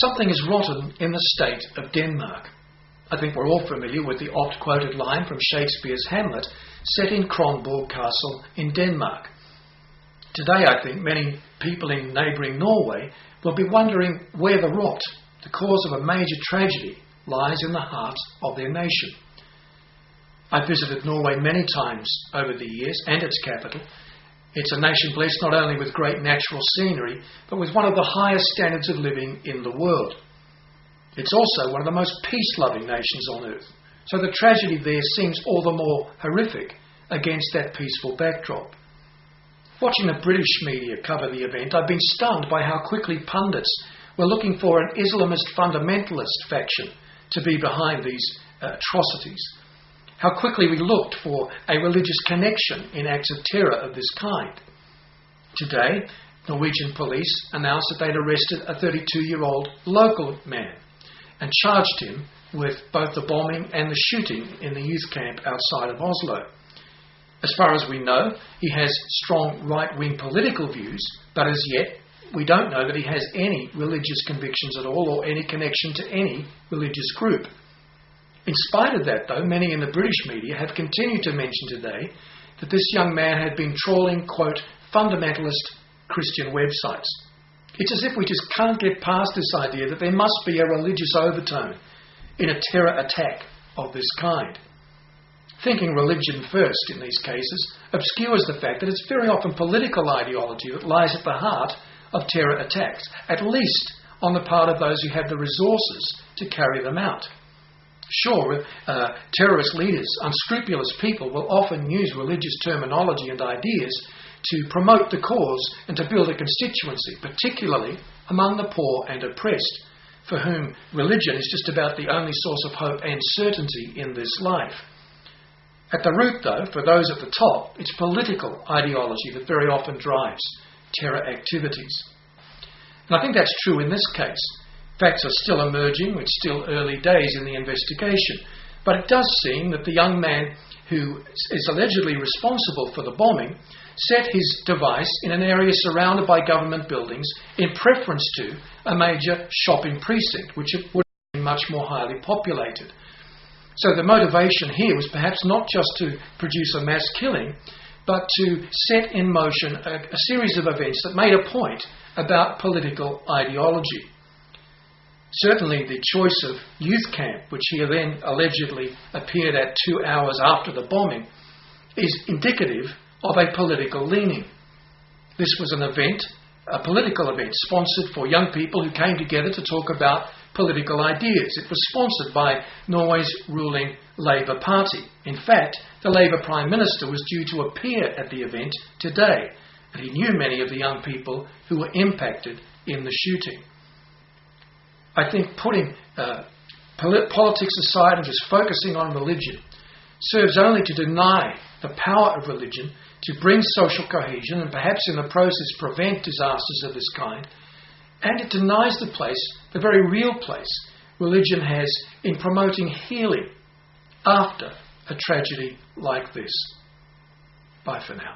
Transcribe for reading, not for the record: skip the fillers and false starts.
Something is rotten in the state of Denmark. I think we're all familiar with the oft-quoted line from Shakespeare's Hamlet, set in Kronborg Castle in Denmark. Today, I think many people in neighbouring Norway will be wondering where the rot, the cause of a major tragedy, lies in the heart of their nation. I've visited Norway many times over the years, and its capital. It's a nation blessed not only with great natural scenery, but with one of the highest standards of living in the world. It's also one of the most peace-loving nations on earth, so the tragedy there seems all the more horrific against that peaceful backdrop. Watching the British media cover the event, I've been stunned by how quickly pundits were looking for an Islamist fundamentalist faction to be behind these atrocities. How quickly we looked for a religious connection in acts of terror of this kind. Today, Norwegian police announced that they'd arrested a 32-year-old local man and charged him with both the bombing and the shooting in the youth camp outside of Oslo. As far as we know, he has strong right-wing political views, but as yet we don't know that he has any religious convictions at all or any connection to any religious group. In spite of that, though, many in the British media have continued to mention today that this young man had been trawling, quote, fundamentalist Christian websites. It's as if we just can't get past this idea that there must be a religious overtone in a terror attack of this kind. Thinking religion first in these cases obscures the fact that it's very often political ideology that lies at the heart of terror attacks, at least on the part of those who have the resources to carry them out. Sure, terrorist leaders, unscrupulous people, will often use religious terminology and ideas to promote the cause and to build a constituency, particularly among the poor and oppressed, for whom religion is just about the only source of hope and certainty in this life. At the root, though, for those at the top, it's political ideology that very often drives terror activities. And I think that's true in this case. Facts are still emerging, it's still early days in the investigation, but it does seem that the young man who is allegedly responsible for the bombing set his device in an area surrounded by government buildings in preference to a major shopping precinct, which would have been much more highly populated. So the motivation here was perhaps not just to produce a mass killing, but to set in motion a series of events that made a point about political ideology. Certainly the choice of youth camp, which he then allegedly appeared at 2 hours after the bombing, is indicative of a political leaning. This was an event, a political event, sponsored for young people who came together to talk about political ideas. It was sponsored by Norway's ruling Labour Party. In fact, the Labour Prime Minister was due to appear at the event today, and he knew many of the young people who were impacted in the shooting. I think putting politics aside and just focusing on religion serves only to deny the power of religion to bring social cohesion and perhaps in the process prevent disasters of this kind. And it denies the place, the very real place, religion has in promoting healing after a tragedy like this. Bye for now.